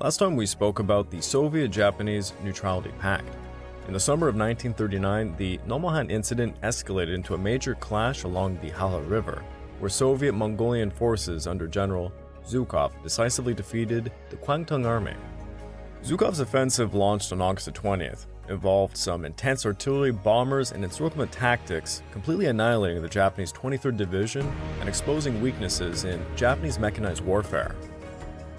Last time we spoke about the Soviet-Japanese Neutrality Pact. In the summer of 1939, the Nomonhan Incident escalated into a major clash along the Hala River, where Soviet-Mongolian forces under General Zhukov decisively defeated the Kwangtung Army. Zhukov's offensive, launched on August 20th, involved some intense artillery, bombers, and encirclement tactics, completely annihilating the Japanese 23rd Division and exposing weaknesses in Japanese mechanized warfare.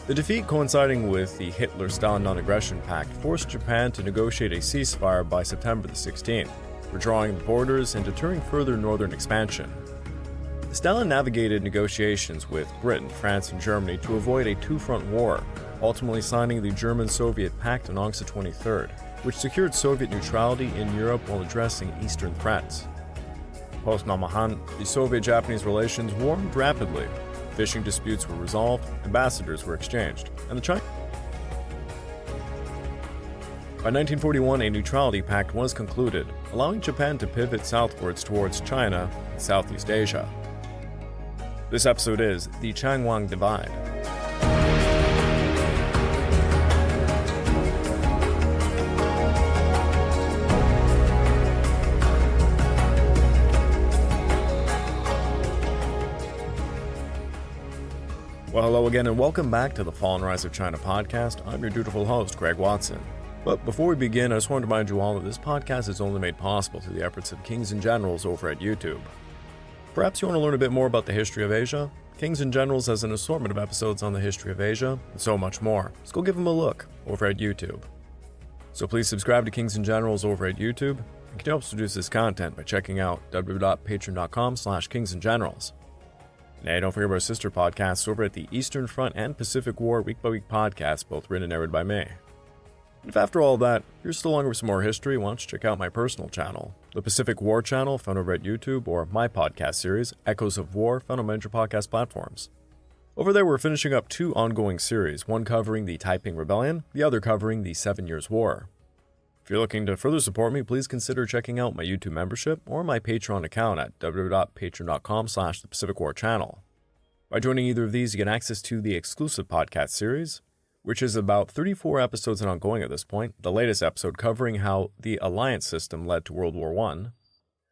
The defeat, coinciding with the Hitler-Stalin Non-Aggression Pact, forced Japan to negotiate a ceasefire by September 16th, withdrawing the borders and deterring further northern expansion. Stalin navigated negotiations with Britain, France, and Germany to avoid a two-front war, ultimately signing the German-Soviet Pact on August 23rd, which secured Soviet neutrality in Europe while addressing Eastern threats. Post-Nomonhan, the Soviet-Japanese relations warmed rapidly. Fishing disputes were resolved, ambassadors were exchanged, and the China. By 1941, a neutrality pact was concluded, allowing Japan to pivot southwards towards China and Southeast Asia. This episode is the Chiang-Wang Divide. Well, hello again and welcome back to the Fall and Rise of China podcast. I'm your dutiful host, Greg Watson. But before we begin, I just want to remind you all that this podcast is only made possible through the efforts of Kings and Generals over at YouTube. Perhaps you want to learn a bit more about the history of Asia? Kings and Generals has an assortment of episodes on the history of Asia, and so much more. So go give them a look over at YouTube. So please subscribe to Kings and Generals over at YouTube, and can help us produce this content by checking out www.patreon.com/kingsandgenerals. And don't forget about our sister podcasts over at the Eastern Front and Pacific War Week by Week podcast, both written and narrated by me. If after all that, you're still longing for some more history, why don't you check out my personal channel, the Pacific War channel, found over at YouTube, or my podcast series, Echoes of War, found on major podcast platforms. Over there, we're finishing up two ongoing series, one covering the Taiping Rebellion, the other covering the 7 Years' War. If you're looking to further support me, please consider checking out my YouTube membership or my Patreon account at www.patreon.com/thepacificwarchannel. By joining either of these, you get access to the exclusive podcast series, which is about 34 episodes and ongoing at this point, the latest episode covering how the alliance system led to World War I.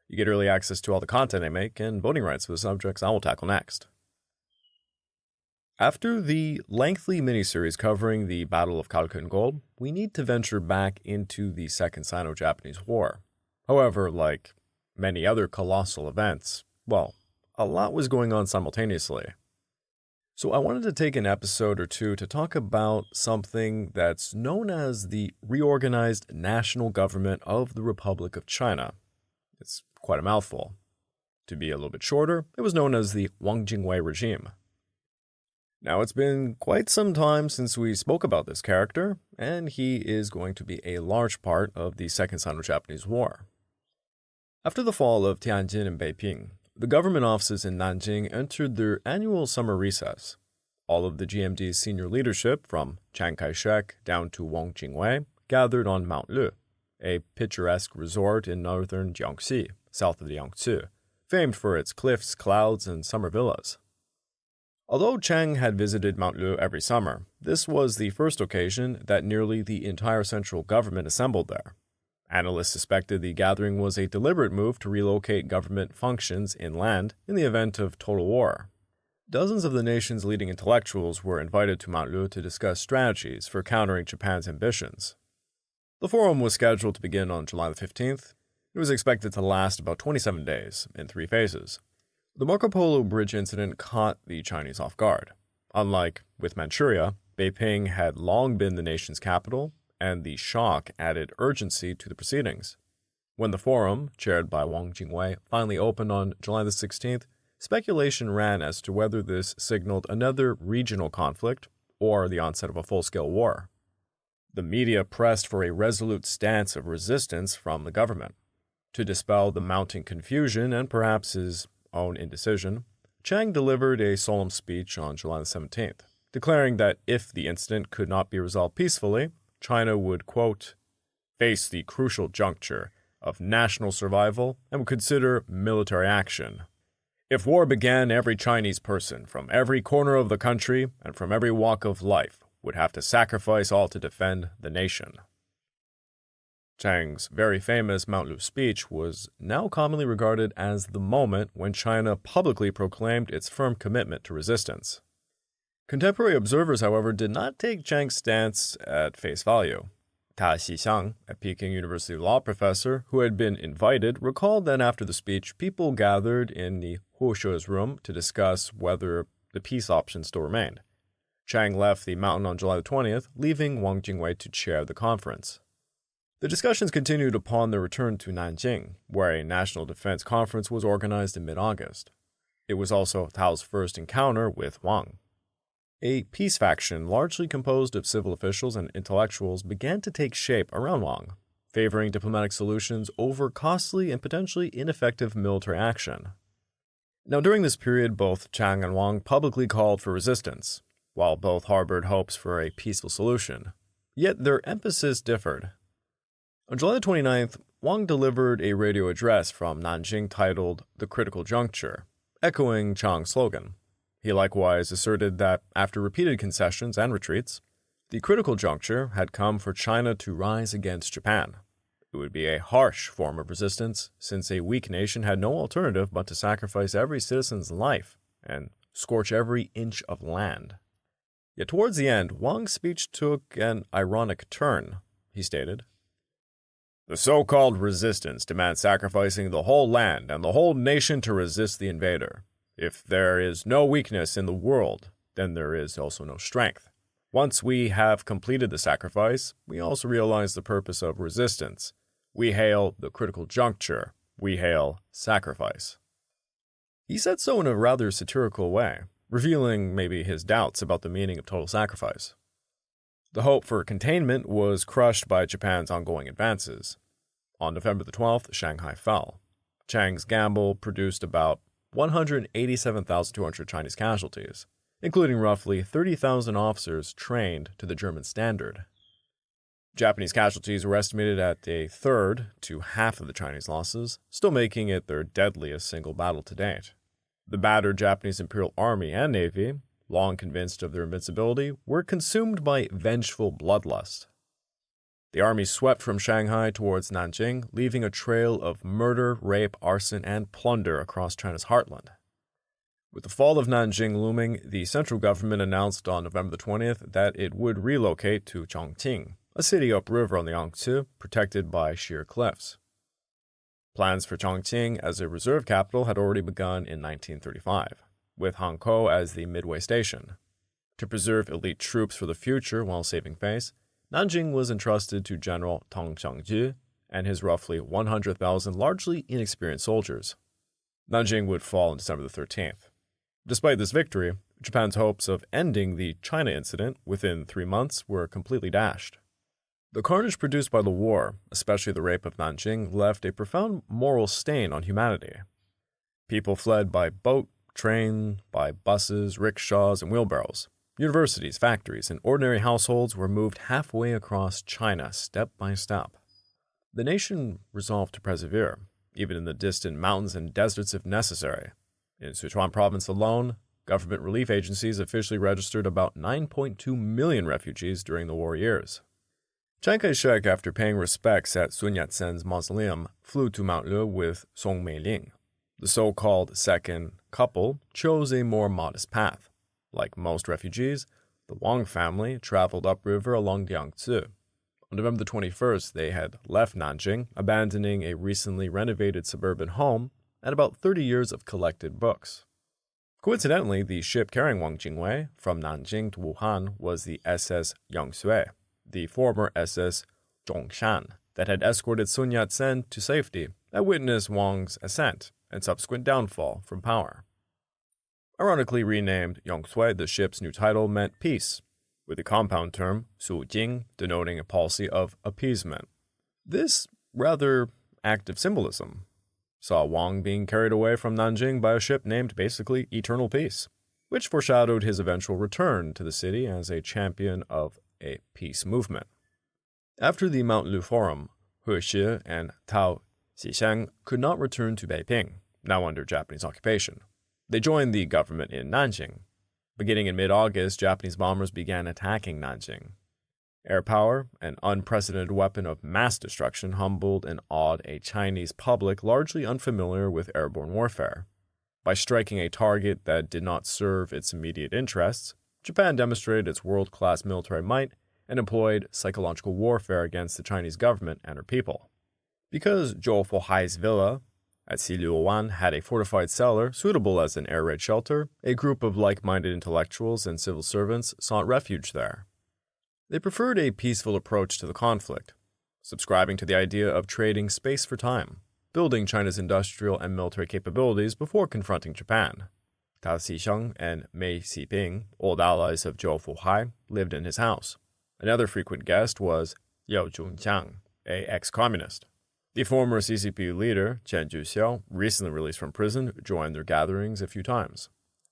You get early access to all the content I make and voting rights for the subjects I will tackle next. After the lengthy miniseries covering the Battle of Khalkhin Gol, we need to venture back into the Second Sino-Japanese War. However, like many other colossal events, well, a lot was going on simultaneously. So I wanted to take an episode or two to talk about something that's known as the Reorganized National Government of the Republic of China. It's quite a mouthful. To be a little bit shorter, it was known as the Wang Jingwei regime. Now, it's been quite some time since we spoke about this character, and he is going to be a large part of the Second Sino-Japanese War. After the fall of Tianjin and Beiping, the government offices in Nanjing entered their annual summer recess. All of the GMD's senior leadership, from Chiang Kai-shek down to Wang Jingwei, gathered on Mount Le, a picturesque resort in northern Jiangxi, south of the Yangtze, famed for its cliffs, clouds, and summer villas. Although Chiang had visited Mount Le every summer, this was the first occasion that nearly the entire central government assembled there. Analysts suspected the gathering was a deliberate move to relocate government functions inland in the event of total war. Dozens of the nation's leading intellectuals were invited to Mount Le to discuss strategies for countering Japan's ambitions. The forum was scheduled to begin on July 15th. It was expected to last about 27 days, in 3 phases. The Marco Polo Bridge Incident caught the Chinese off guard. Unlike with Manchuria, Beiping had long been the nation's capital, and the shock added urgency to the proceedings. When the forum, chaired by Wang Jingwei, finally opened on July 16th, speculation ran as to whether this signaled another regional conflict or the onset of a full-scale war. The media pressed for a resolute stance of resistance from the government. To dispel the mounting confusion and perhaps his own indecision, Chiang delivered a solemn speech on July 17th, declaring that if the incident could not be resolved peacefully, China would, quote, face the crucial juncture of national survival and would consider military action. If war began, every Chinese person from every corner of the country and from every walk of life would have to sacrifice all to defend the nation. Chiang's very famous Mount Lu speech was now commonly regarded as the moment when China publicly proclaimed its firm commitment to resistance. Contemporary observers, however, did not take Chiang's stance at face value. Ta Xixiang, a Peking University law professor who had been invited, recalled that after the speech, people gathered in the Hushe's room to discuss whether the peace option still remained. Chiang left the mountain on July 20th, leaving Wang Jingwei to chair the conference. The discussions continued upon their return to Nanjing, where a national defense conference was organized in mid-August. It was also Tao's first encounter with Wang. A peace faction largely composed of civil officials and intellectuals began to take shape around Wang, favoring diplomatic solutions over costly and potentially ineffective military action. Now, during this period, both Chiang and Wang publicly called for resistance, while both harbored hopes for a peaceful solution. Yet their emphasis differed. On July 29th, Wang delivered a radio address from Nanjing titled The Critical Juncture, echoing Chiang's slogan. He likewise asserted that, after repeated concessions and retreats, the critical juncture had come for China to rise against Japan. It would be a harsh form of resistance, since a weak nation had no alternative but to sacrifice every citizen's life and scorch every inch of land. Yet towards the end, Wang's speech took an ironic turn. He stated, "The so-called resistance demands sacrificing the whole land and the whole nation to resist the invader. If there is no weakness in the world, then there is also no strength. Once we have completed the sacrifice, we also realize the purpose of resistance. We hail the critical juncture. We hail sacrifice." He said so in a rather satirical way, revealing maybe his doubts about the meaning of total sacrifice. The hope for containment was crushed by Japan's ongoing advances. On November the 12th, Shanghai fell. Chiang's gamble produced about 187,200 Chinese casualties, including roughly 30,000 officers trained to the German standard. Japanese casualties were estimated at a third to half of the Chinese losses, still making it their deadliest single battle to date. The battered Japanese Imperial Army and Navy, long convinced of their invincibility, were consumed by vengeful bloodlust. The army swept from Shanghai towards Nanjing, leaving a trail of murder, rape, arson, and plunder across China's heartland. With the fall of Nanjing looming, the central government announced on November 20th that it would relocate to Chongqing, a city upriver on the Yangtze, protected by sheer cliffs. Plans for Chongqing as a reserve capital had already begun in 1935, with Hankou as the midway station. To preserve elite troops for the future while saving face, Nanjing was entrusted to General Tang Xiangju and his roughly 100,000 largely inexperienced soldiers. Nanjing would fall on December the 13th. Despite this victory, Japan's hopes of ending the China incident within 3 months were completely dashed. The carnage produced by the war, especially the rape of Nanjing, left a profound moral stain on humanity. People fled by boat, train, by buses, rickshaws, and wheelbarrows. Universities, factories, and ordinary households were moved halfway across China, step by step. The nation resolved to persevere, even in the distant mountains and deserts if necessary. In Sichuan province alone, government relief agencies officially registered about 9.2 million refugees during the war years. Chiang Kai-shek, after paying respects at Sun Yat-sen's mausoleum, flew to Mount Lu with Song Meiling. The so-called second couple chose a more modest path. Like most refugees, the Wang family traveled upriver along the Yangtze. On November 21st, they had left Nanjing, abandoning a recently renovated suburban home and about 30 years of collected books. Coincidentally, the ship carrying Wang Jingwei from Nanjing to Wuhan was the SS Yangshui, the former SS Zhongshan, that had escorted Sun Yat-sen to safety and witnessed Wang's ascent and subsequent downfall from power. Ironically renamed Yangshui, the ship's new title meant peace, with the compound term Sujing denoting a policy of appeasement. This rather active symbolism saw Wang being carried away from Nanjing by a ship named basically Eternal Peace, which foreshadowed his eventual return to the city as a champion of a peace movement. After the Mount Lu Forum, He Shi and Tao Xixiang could not return to Beiping, now under Japanese occupation. They joined the government in Nanjing. Beginning in mid-August, Japanese bombers began attacking Nanjing. Air power, an unprecedented weapon of mass destruction, humbled and awed a Chinese public largely unfamiliar with airborne warfare. By striking a target that did not serve its immediate interests, Japan demonstrated its world-class military might and employed psychological warfare against the Chinese government and her people. Because Zhou Fohai's villa at Siluowan had a fortified cellar suitable as an air raid shelter, a group of like-minded intellectuals and civil servants sought refuge there. They preferred a peaceful approach to the conflict, subscribing to the idea of trading space for time, building China's industrial and military capabilities before confronting Japan. Tao Xisheng and Mei Xiping, old allies of Zhou Fohai, lived in his house. Another frequent guest was Yao Zhongqiang, an ex-communist. The former CCP leader, Chen Juxiao, recently released from prison, joined their gatherings a few times.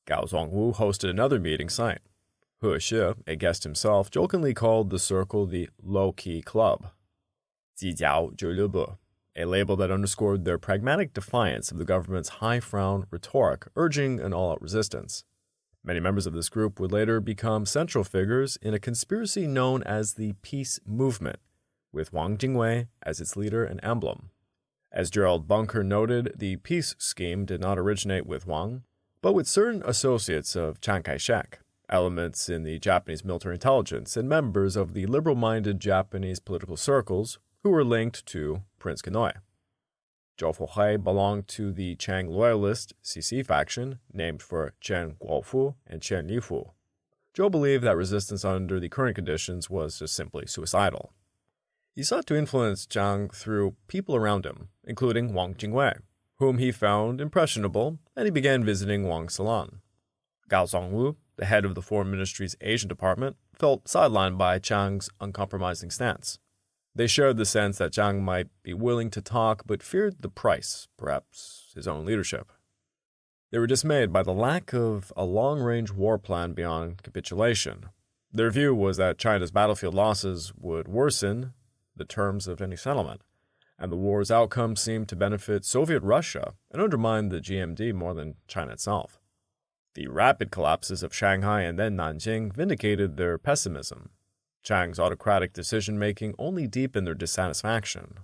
Gao Zongwu hosted another meeting site. He Shi, a guest himself, jokingly called the circle the low-key club. Jijiao Zhulubu, a label that underscored their pragmatic defiance of the government's high-frown rhetoric urging an all-out resistance. Many members of this group would later become central figures in a conspiracy known as the Peace Movement, with Wang Jingwei as its leader and emblem. As Gerald Bunker noted, the peace scheme did not originate with Wang, but with certain associates of Chiang Kai-shek, elements in the Japanese military intelligence, and members of the liberal-minded Japanese political circles who were linked to Prince Kenoi. Zhou Fohai belonged to the Chiang loyalist CC faction, named for Chen Guofu and Chen Lifu. Zhou believed that resistance under the current conditions was just simply suicidal. He sought to influence Chiang through people around him, including Wang Jingwei, whom he found impressionable, and he began visiting Wang's salon. Gao Zongwu, the head of the Foreign Ministry's Asian department, felt sidelined by Chiang's uncompromising stance. They shared the sense that Chiang might be willing to talk, but feared the price, perhaps his own leadership. They were dismayed by the lack of a long-range war plan beyond capitulation. Their view was that China's battlefield losses would worsen the terms of any settlement, and the war's outcome seemed to benefit Soviet Russia and undermine the GMD more than China itself. The rapid collapses of Shanghai and then Nanjing vindicated their pessimism. Chiang's autocratic decision-making only deepened their dissatisfaction.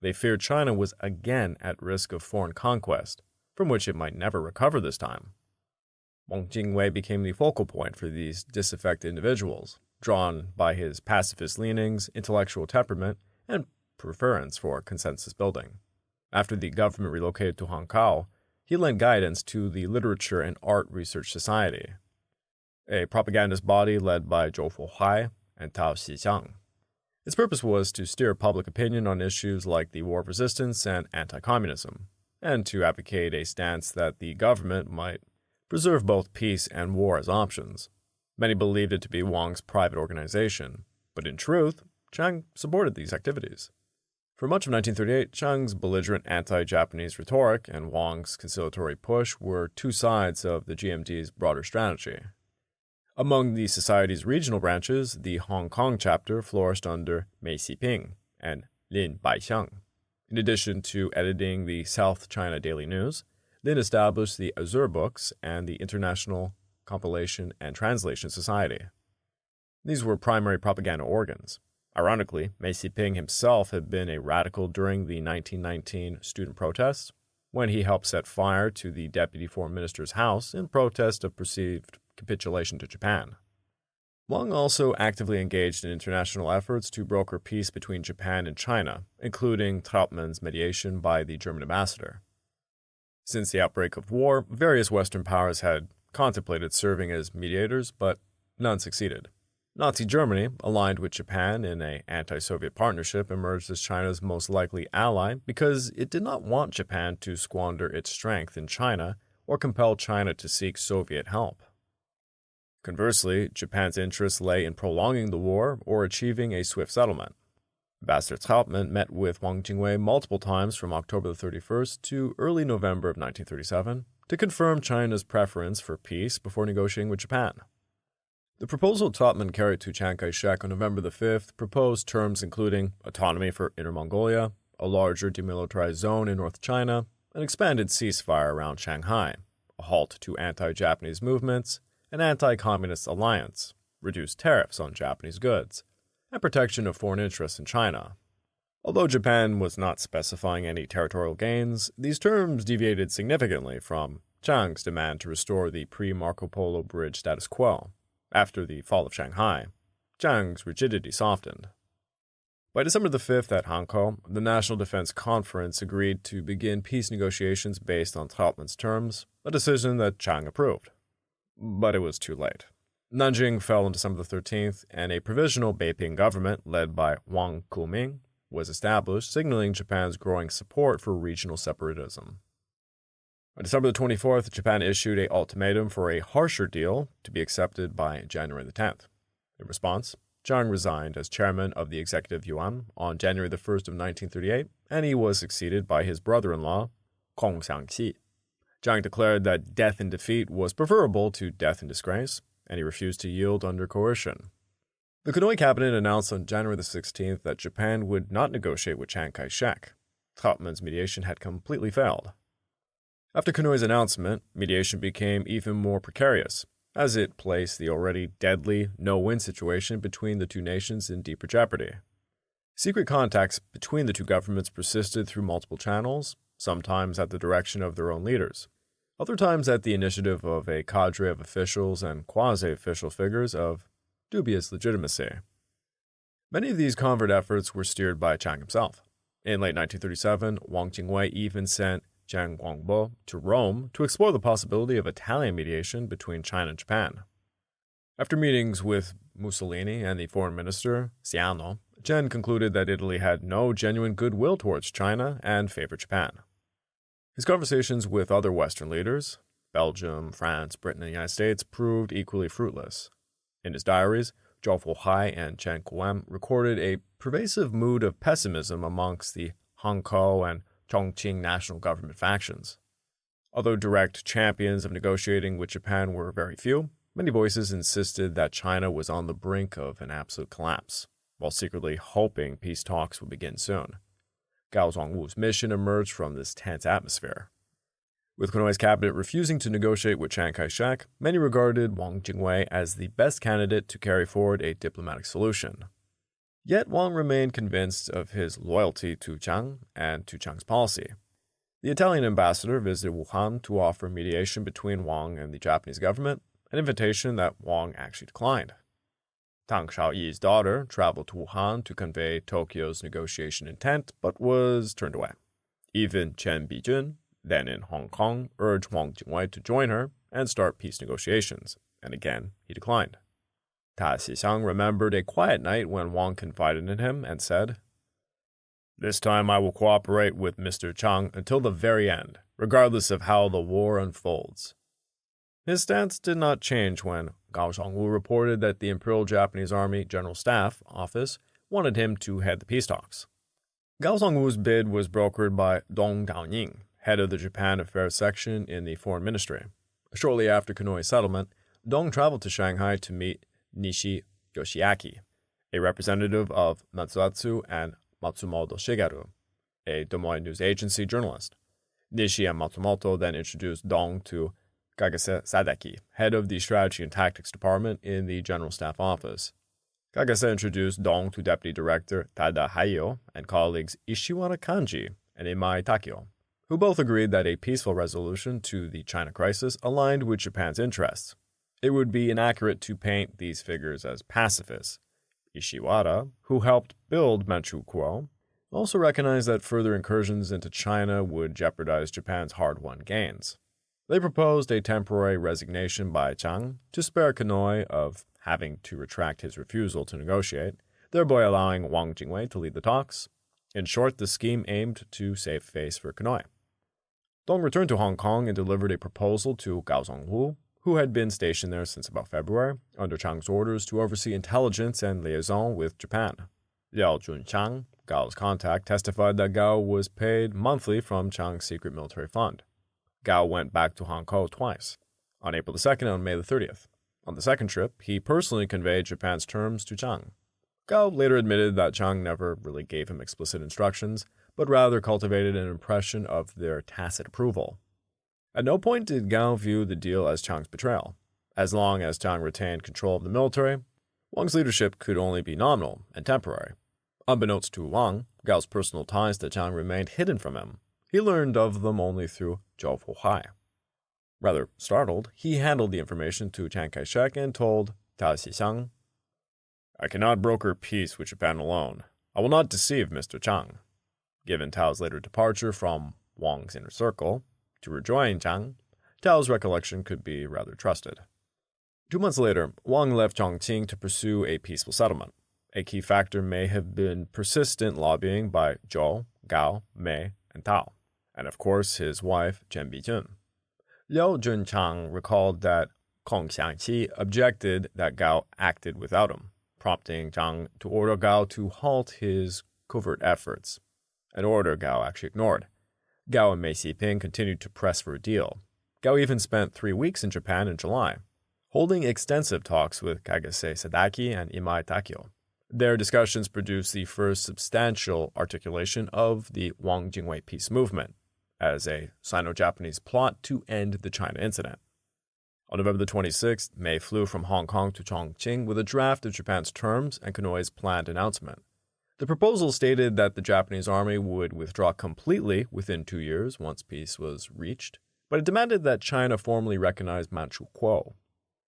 They feared China was again at risk of foreign conquest, from which it might never recover this time. Wang Jingwei became the focal point for these disaffected individuals, drawn by his pacifist leanings, intellectual temperament, and preference for consensus building. After the government relocated to Hangzhou, he lent guidance to the Literature and Art Research Society, a propagandist body led by Zhou Fohai and Tao Xisheng. Its purpose was to steer public opinion on issues like the war of resistance and anti-communism, and to advocate a stance that the government might preserve both peace and war as options. Many believed it to be Wang's private organization, but in truth, Chiang supported these activities. For much of 1938, Chiang's belligerent anti-Japanese rhetoric and Wang's conciliatory push were two sides of the GMD's broader strategy. Among the society's regional branches, the Hong Kong chapter flourished under Mei Xiping and Lin Baixiang. In addition to editing the South China Daily News, Lin established the Azure Books and the International Compilation and Translation Society. These were primary propaganda organs. Ironically, Mei Xiping himself had been a radical during the 1919 student protests, when he helped set fire to the deputy foreign minister's house in protest of perceived capitulation to Japan. Wang also actively engaged in international efforts to broker peace between Japan and China, including Trautmann's mediation by the German ambassador. Since the outbreak of war, various Western powers had contemplated serving as mediators, but none succeeded. Nazi Germany, aligned with Japan in an anti-Soviet partnership, emerged as China's most likely ally because it did not want Japan to squander its strength in China or compel China to seek Soviet help. Conversely, Japan's interests lay in prolonging the war or achieving a swift settlement. Ambassador Trautmann met with Wang Jingwei multiple times from October 31st to early November of 1937 to confirm China's preference for peace before negotiating with Japan. The proposal Trautmann carried to Chiang Kai-shek on November 5th proposed terms including autonomy for Inner Mongolia, a larger demilitarized zone in North China, an expanded ceasefire around Shanghai, a halt to anti-Japanese movements, an anti-communist alliance, reduced tariffs on Japanese goods, and protection of foreign interests in China. Although Japan was not specifying any territorial gains, these terms deviated significantly from Chiang's demand to restore the pre-Marco Polo Bridge status quo. After the fall of Shanghai, Chiang's rigidity softened. By December the 5th at Hankou, the National Defense Conference agreed to begin peace negotiations based on Trautmann's terms, a decision that Chiang approved. But it was too late. Nanjing fell on December the 13th, and a provisional Beiping government led by Wang Kuming was established, signaling Japan's growing support for regional separatism. On December the 24th, Japan issued an ultimatum for a harsher deal to be accepted by January the 10th. In response, Chiang resigned as chairman of the Executive Yuan on January the 1st of 1938, and he was succeeded by his brother-in-law, Kong Xiangqi. Chiang declared that death in defeat was preferable to death in disgrace, and he refused to yield under coercion. The Konoye cabinet announced on January the 16th that Japan would not negotiate with Chiang Kai-shek. Trautmann's mediation had completely failed. After Konoye's announcement, mediation became even more precarious, as it placed the already deadly no-win situation between the two nations in deeper jeopardy. Secret contacts between the two governments persisted through multiple channels, sometimes at the direction of their own leaders, other times at the initiative of a cadre of officials and quasi-official figures of dubious legitimacy. Many of these covert efforts were steered by Chiang himself. In late 1937, Wang Jingwei even sent Jiang Guangbo to Rome to explore the possibility of Italian mediation between China and Japan. After meetings with Mussolini and the foreign minister, Ciano, Chen concluded that Italy had no genuine goodwill towards China and favored Japan. His conversations with other Western leaders, Belgium, France, Britain, and the United States, proved equally fruitless. In his diaries, Zhou Fohai and Chen Kuan recorded a pervasive mood of pessimism amongst the Hankou and Chongqing national government factions. Although direct champions of negotiating with Japan were very few, many voices insisted that China was on the brink of an absolute collapse, while secretly hoping peace talks would begin soon. Gao Zongwu's mission emerged from this tense atmosphere. With Konoye's cabinet refusing to negotiate with Chiang Kai-shek, many regarded Wang Jingwei as the best candidate to carry forward a diplomatic solution. Yet Wang remained convinced of his loyalty to Chiang and to Chiang's policy. The Italian ambassador visited Wuhan to offer mediation between Wang and the Japanese government, an invitation that Wang actually declined. Tang Xiaoyi's daughter traveled to Wuhan to convey Tokyo's negotiation intent, but was turned away. Even Chen Bijun, then in Hong Kong, urged Wang Jingwei to join her and start peace negotiations, and again he declined. Ta Xisang remembered a quiet night when Wang confided in him and said, "This time I will cooperate with Mr. Chiang until the very end, regardless of how the war unfolds." His stance did not change when Gao Zongwu reported that the Imperial Japanese Army General Staff Office wanted him to head the peace talks. Gao Zongwu's bid was brokered by Dong Daoning, head of the Japan Affairs section in the Foreign Ministry. Shortly after Konoye's settlement, Dong traveled to Shanghai to meet Nishi Yoshiaki, a representative of Matsuatsu and Matsumoto Shigeru, a Des Moines news agency journalist. Nishi and Matsumoto then introduced Dong to Kagase Sadeki, head of the Strategy and Tactics Department in the General Staff Office. Kagase introduced Dong to Deputy Director Tada Hayo and colleagues Ishiwara Kanji and Imai Takio, who both agreed that a peaceful resolution to the China crisis aligned with Japan's interests. It would be inaccurate to paint these figures as pacifists. Ishiwara, who helped build Manchukuo, also recognized that further incursions into China would jeopardize Japan's hard-won gains. They proposed a temporary resignation by Chiang to spare Konoye of having to retract his refusal to negotiate, thereby allowing Wang Jingwei to lead the talks. In short, the scheme aimed to save face for Konoye. Dong returned to Hong Kong and delivered a proposal to Gao Zongwu, who had been stationed there since about February, under Chiang's orders to oversee intelligence and liaison with Japan. Liao Junchang, Gao's contact, testified that Gao was paid monthly from Chiang's secret military fund. Gao went back to Hong Kong twice, on April the 2nd and on May the 30th. On the second trip, he personally conveyed Japan's terms to Chiang. Gao later admitted that Chiang never really gave him explicit instructions, but rather cultivated an impression of their tacit approval. At no point did Gao view the deal as Chiang's betrayal. As long as Chiang retained control of the military, Wang's leadership could only be nominal and temporary. Unbeknownst to Wang, Gao's personal ties to Chiang remained hidden from him. He learned of them only through Zhou Fohai. Rather startled, he handed the information to Chiang Kai-shek and told Tao Xixang, "I cannot broker peace with Japan alone. I will not deceive Mr. Chiang." Given Tao's later departure from Wang's inner circle to rejoin Chiang, Tao's recollection could be rather trusted. 2 months later, Wang left Chongqing to pursue a peaceful settlement. A key factor may have been persistent lobbying by Zhou, Gao, Mei, and Tao, and of course his wife, Chen Bijun. Liao Junchang recalled that Kong Xiangqi objected that Gao acted without him, prompting Chiang to order Gao to halt his covert efforts, an order Gao actually ignored. Gao and Mei Xiping continued to press for a deal. Gao even spent 3 weeks in Japan in July, holding extensive talks with Kagase Sadaki and Imai Takio. Their discussions produced the first substantial articulation of the Wang Jingwei peace movement as a Sino-Japanese plot to end the China incident. On November 26th, Mei flew from Hong Kong to Chongqing with a draft of Japan's terms and Konoe's planned announcement. The proposal stated that the Japanese army would withdraw completely within 2 years once peace was reached, but it demanded that China formally recognize Manchu Kuo.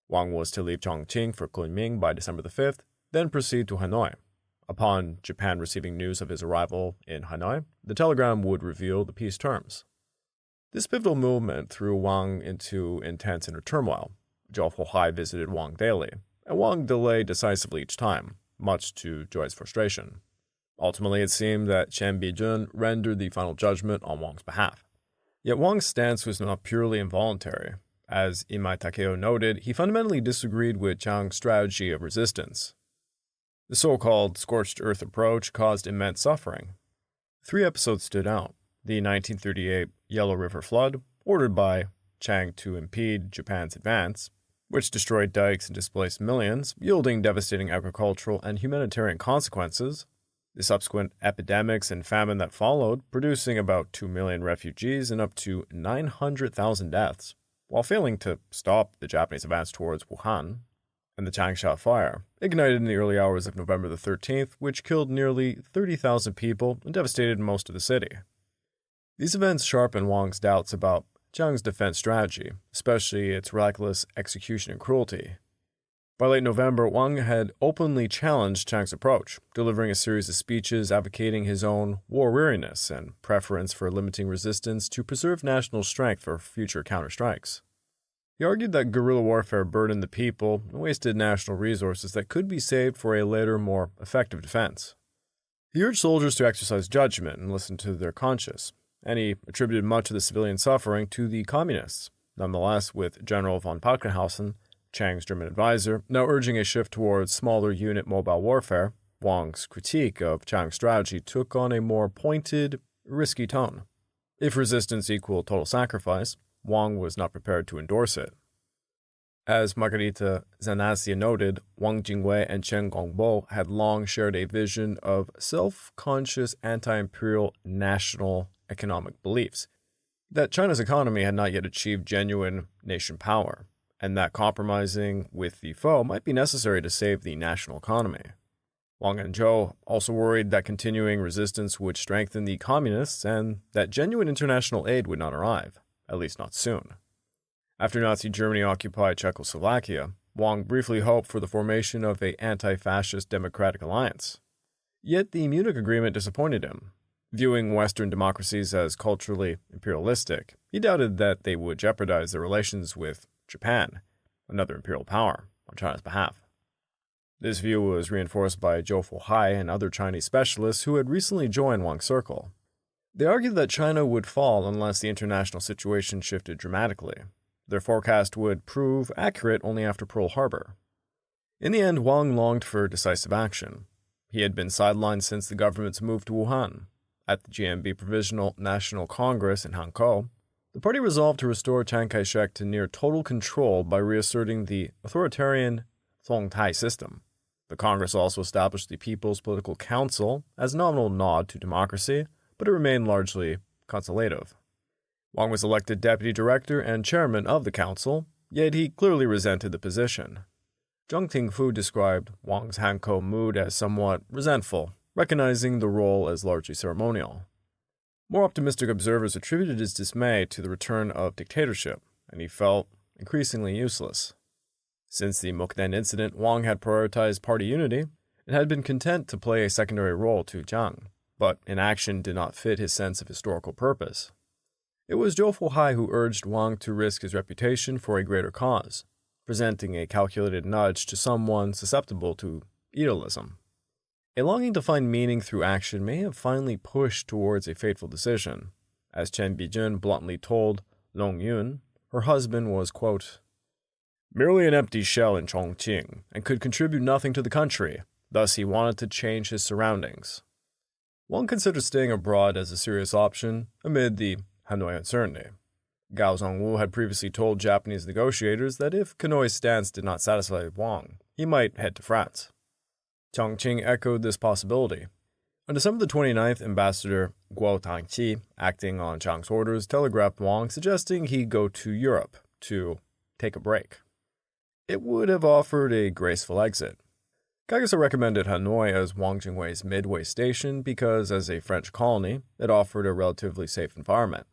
Wang was to leave Chongqing for Kunming by December the 5th, then proceed to Hanoi. Upon Japan receiving news of his arrival in Hanoi, the telegram would reveal the peace terms. This pivotal movement threw Wang into intense inner turmoil. Zhou Fohai visited Wang daily, and Wang delayed decisively each time, much to Joy's frustration. Ultimately, it seemed that Chen Bijun rendered the final judgment on Wang's behalf. Yet Wang's stance was not purely involuntary. As Imai Takeo noted, he fundamentally disagreed with Chiang's strategy of resistance. The so-called scorched-earth approach caused immense suffering. 3 episodes stood out. The 1938 Yellow River flood, ordered by Chiang to impede Japan's advance, which destroyed dikes and displaced millions, yielding devastating agricultural and humanitarian consequences. The subsequent epidemics and famine that followed, producing about 2 million refugees and up to 900,000 deaths, while failing to stop the Japanese advance towards Wuhan. And the Changsha fire, ignited in the early hours of November the 13th, which killed nearly 30,000 people and devastated most of the city. These events sharpened Wang's doubts about Chiang's defense strategy, especially its reckless execution and cruelty. By late November, Wang had openly challenged Chiang's approach, delivering a series of speeches advocating his own war weariness and preference for limiting resistance to preserve national strength for future counterstrikes. He argued that guerrilla warfare burdened the people and wasted national resources that could be saved for a later, more effective defense. He urged soldiers to exercise judgment and listen to their conscience, and he attributed much of the civilian suffering to the communists. Nonetheless, with General von Packenhausen, Chiang's German advisor, now urging a shift towards smaller unit mobile warfare, Wang's critique of Chiang's strategy took on a more pointed, risky tone. If resistance equaled total sacrifice, Wang was not prepared to endorse it. As Margarita Zanassia noted, Wang Jingwei and Chen Gongbo had long shared a vision of self-conscious anti-imperial national economic beliefs, that China's economy had not yet achieved genuine nation power, and that compromising with the foe might be necessary to save the national economy. Wang and Zhou also worried that continuing resistance would strengthen the communists and that genuine international aid would not arrive, at least not soon. After Nazi Germany occupied Czechoslovakia, Wang briefly hoped for the formation of an anti-fascist democratic alliance. Yet the Munich Agreement disappointed him. Viewing Western democracies as culturally imperialistic, he doubted that they would jeopardize their relations with Japan, another imperial power, on China's behalf. This view was reinforced by Zhou Fohai and other Chinese specialists who had recently joined Wang Circle. They argued that China would fall unless the international situation shifted dramatically. Their forecast would prove accurate only after Pearl Harbor. In the end, Wang longed for decisive action. He had been sidelined since the government's move to Wuhan. At the GMB Provisional National Congress in Hankou, the party resolved to restore Chiang Kai-shek to near total control by reasserting the authoritarian Songtai system. The Congress also established the People's Political Council as a nominal nod to democracy, but it remained largely consultative. Wang was elected deputy director and chairman of the council, yet he clearly resented the position. Zhang Tingfu described Wang's Hanko mood as somewhat resentful, recognizing the role as largely ceremonial. More optimistic observers attributed his dismay to the return of dictatorship, and he felt increasingly useless. Since the Mukden incident, Wang had prioritized party unity and had been content to play a secondary role to Jiang, but inaction did not fit his sense of historical purpose. It was Zhou Fohai who urged Wang to risk his reputation for a greater cause, presenting a calculated nudge to someone susceptible to idealism. A longing to find meaning through action may have finally pushed towards a fateful decision. As Chen Bijun bluntly told Long Yun, her husband was, quote, merely an empty shell in Chongqing and could contribute nothing to the country, thus he wanted to change his surroundings. Wang considered staying abroad as a serious option amid the Hanoi uncertainty. Gao Zongwu had previously told Japanese negotiators that if Hanoi's stance did not satisfy Wang, he might head to France. Chongqing echoed this possibility. On December the 29th, Ambassador Guo Tangqi, acting on Chiang's orders, telegraphed Wang suggesting he go to Europe to take a break. It would have offered a graceful exit. Changsha recommended Hanoi as Wang Jingwei's midway station because, as a French colony, it offered a relatively safe environment.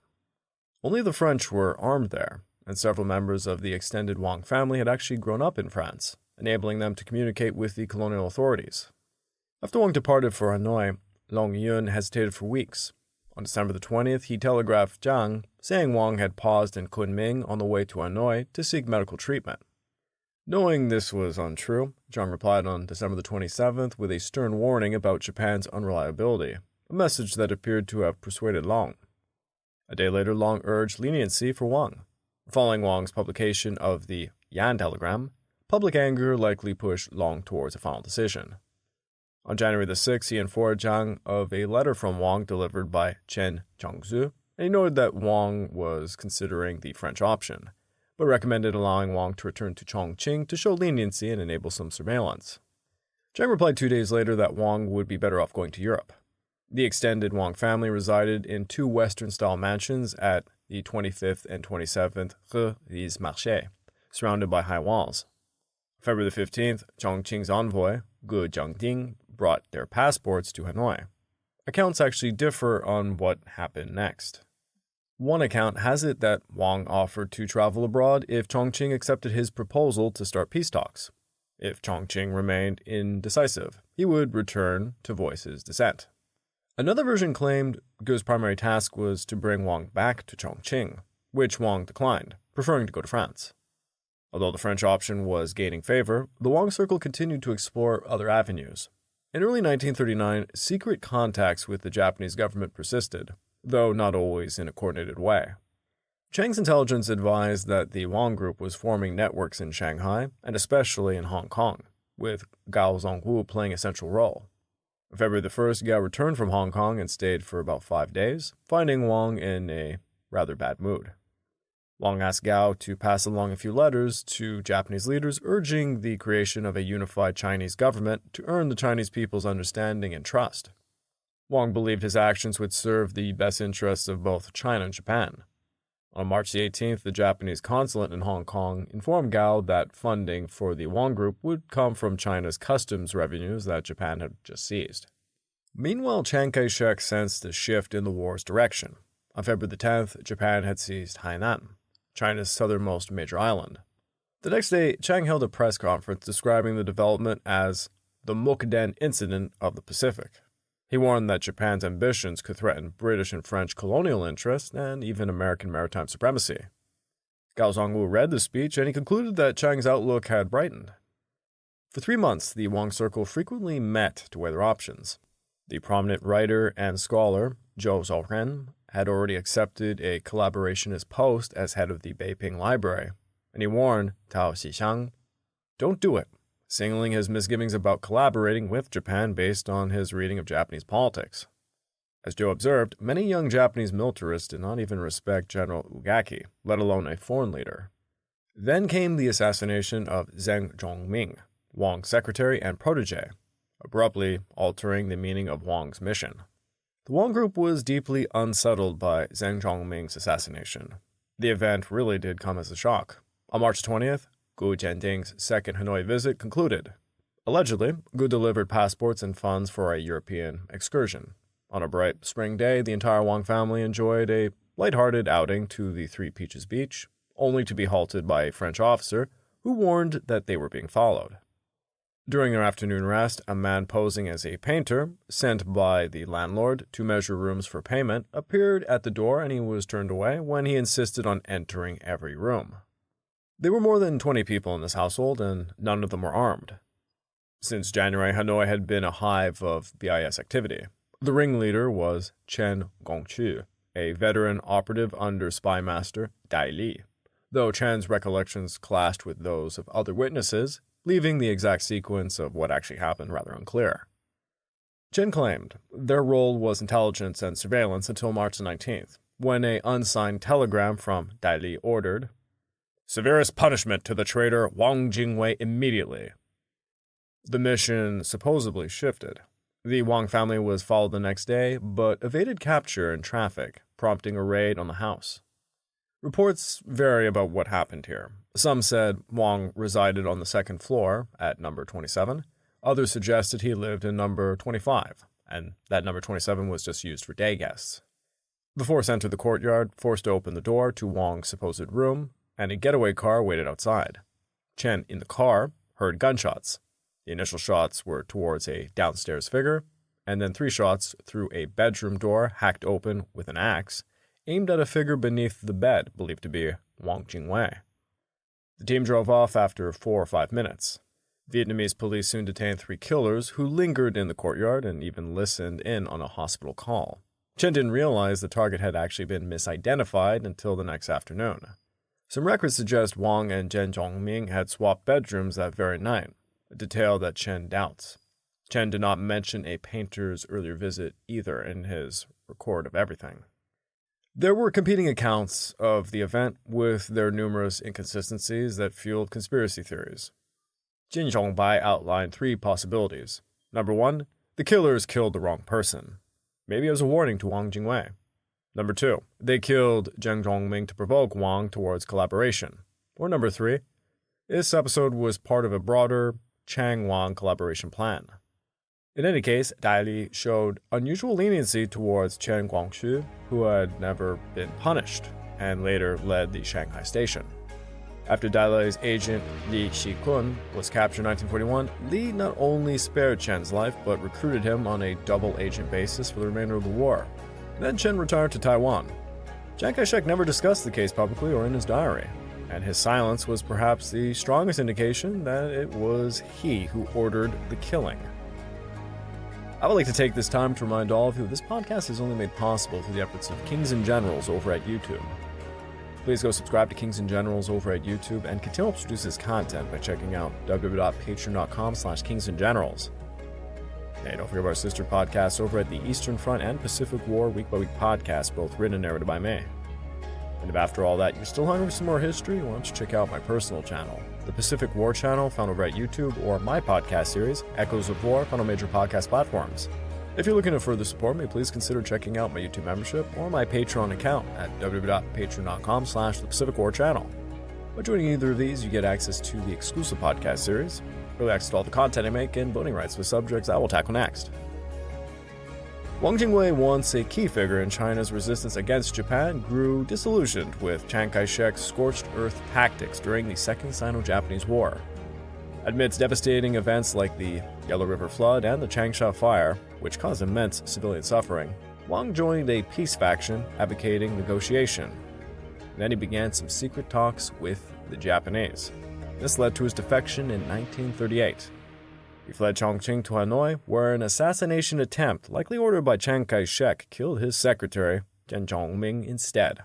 Only the French were armed there, and several members of the extended Wang family had actually grown up in France, enabling them to communicate with the colonial authorities. After Wang departed for Hanoi, Long Yun hesitated for weeks. On December the 20th, he telegraphed Jiang, saying Wang had paused in Kunming on the way to Hanoi to seek medical treatment. Knowing this was untrue, Jiang replied on December the 27th with a stern warning about Japan's unreliability, a message that appeared to have persuaded Long. A day later, Long urged leniency for Wang. Following Wang's publication of the Yan telegram, public anger likely pushed Long towards a final decision. On January the 6th, he informed Jiang of a letter from Wang delivered by Chen Chongzhu, and he noted that Wang was considering the French option, but recommended allowing Wang to return to Chongqing to show leniency and enable some surveillance. Jiang replied 2 days later that Wang would be better off going to Europe. The extended Wang family resided in two Western-style mansions at the 25th and 27th Rue des Marchés, surrounded by high walls. February the 15th, Chongqing's envoy, Gu Jiangding, brought their passports to Hanoi. Accounts actually differ on what happened next. One account has it that Wang offered to travel abroad if Chongqing accepted his proposal to start peace talks. If Chongqing remained indecisive, he would return to voice his dissent. Another version claimed Gu's primary task was to bring Wang back to Chongqing, which Wang declined, preferring to go to France. Although the French option was gaining favor, the Wang Circle continued to explore other avenues. In early 1939, secret contacts with the Japanese government persisted, though not always in a coordinated way. Chiang's intelligence advised that the Wang group was forming networks in Shanghai, and especially in Hong Kong, with Gao Zongwu playing a central role. On February the 1st, Gao returned from Hong Kong and stayed for about 5 days, finding Wang in a rather bad mood. Wang asked Gao to pass along a few letters to Japanese leaders urging the creation of a unified Chinese government to earn the Chinese people's understanding and trust. Wang believed his actions would serve the best interests of both China and Japan. On March the 18th, the Japanese consulate in Hong Kong informed Gao that funding for the Wang Group would come from China's customs revenues that Japan had just seized. Meanwhile, Chiang Kai-shek sensed a shift in the war's direction. On February the 10th, Japan had seized Hainan, China's southernmost major island. The next day, Chiang held a press conference describing the development as the Mukden Incident of the Pacific. He warned that Japan's ambitions could threaten British and French colonial interests and even American maritime supremacy. Gao Zongwu read the speech and he concluded that Chiang's outlook had brightened. For 3 months, the Wang Circle frequently met to weigh their options. The prominent writer and scholar, Zhou had already accepted a collaborationist post as head of the Beiping Library, and he warned Tao Xishan, "Don't do it," signaling his misgivings about collaborating with Japan based on his reading of Japanese politics. As Zhou observed, many young Japanese militarists did not even respect General Ugaki, let alone a foreign leader. Then came the assassination of Zheng Zhongming, Wang's secretary and protege, abruptly altering the meaning of Wang's mission. The Wang Group was deeply unsettled by Zheng Zhongming's assassination. The event really did come as a shock. On March 20th, Gu Jianding's second Hanoi visit concluded. Allegedly, Gu delivered passports and funds for a European excursion. On a bright spring day, the entire Wang family enjoyed a lighthearted outing to the Three Peaches Beach, only to be halted by a French officer who warned that they were being followed. During their afternoon rest, a man posing as a painter, sent by the landlord to measure rooms for payment, appeared at the door and he was turned away when he insisted on entering every room. There were more than 20 people in this household, and none of them were armed. Since January, Hanoi had been a hive of BIS activity. The ringleader was Chen Gongqu, a veteran operative under spy master Dai Li, though Chen's recollections clashed with those of other witnesses, leaving the exact sequence of what actually happened rather unclear. Chen claimed their role was intelligence and surveillance until March 19th, when an unsigned telegram from Dai Li ordered, "Severest punishment to the traitor Wang Jingwei immediately." The mission supposedly shifted. The Wang family was followed the next day, but evaded capture in traffic, prompting a raid on the house. Reports vary about what happened here. Some said Wang resided on the second floor at number 27. Others suggested he lived in number 25, and that number 27 was just used for day guests. The force entered the courtyard, forced open the door to Wang's supposed room, and a getaway car waited outside. Chen, in the car, heard gunshots. The initial shots were towards a downstairs figure, and then 3 shots through a bedroom door hacked open with an axe, aimed at a figure beneath the bed, believed to be Wang Jingwei. The team drove off after 4 or 5 minutes. Vietnamese police soon detained 3 killers who lingered in the courtyard and even listened in on a hospital call. Chen didn't realize the target had actually been misidentified until the next afternoon. Some records suggest Wang and Zheng Zhongming had swapped bedrooms that very night, a detail that Chen doubts. Chen did not mention a painter's earlier visit either in his record of everything. There were competing accounts of the event with their numerous inconsistencies that fueled conspiracy theories. Jin Zhongbai outlined 3 possibilities. Number 1, the killers killed the wrong person. Maybe as a warning to Wang Jingwei. Number 2, they killed Zheng Zhongming to provoke Wang towards collaboration. Or number 3, this episode was part of a broader Chiang-Wang collaboration plan. In any case, Dai Li showed unusual leniency towards Chen Guangxu, who had never been punished, and later led the Shanghai station. After Dai Li's agent Li Xikun was captured in 1941, Li not only spared Chen's life, but recruited him on a double agent basis for the remainder of the war. Then Chen retired to Taiwan. Chiang Kai-shek never discussed the case publicly or in his diary, and his silence was perhaps the strongest indication that it was he who ordered the killing. I would like to take this time to remind all of you this podcast is only made possible through the efforts of Kings and Generals over at YouTube. Please go subscribe to Kings and Generals over at YouTube and continue to produce this content by checking out www.patreon.com/kingsandgenerals. Hey, don't forget about our sister podcasts over at the Eastern Front and Pacific War Week by Week podcast, both written and narrated by me. And if after all that you're still hungry for some more history, why don't you check out my personal channel, the Pacific War channel found over at YouTube, or my podcast series, Echoes of War, found on major podcast platforms. If you're looking to further support me, please consider checking out my YouTube membership or my Patreon account at www.patreon.com/the Pacific War channel. By joining either of these, you get access to the exclusive podcast series, early access to all the content I make, and voting rights with subjects I will tackle next. Wang Jingwei, once a key figure in China's resistance against Japan, grew disillusioned with Chiang Kai-shek's scorched-earth tactics during the Second Sino-Japanese War. Amidst devastating events like the Yellow River Flood and the Changsha fire, which caused immense civilian suffering, Wang joined a peace faction advocating negotiation. Then he began some secret talks with the Japanese. This led to his defection in 1938. He fled Chongqing to Hanoi, where an assassination attempt, likely ordered by Chiang Kai-shek, killed his secretary, Zheng Zhongming, instead.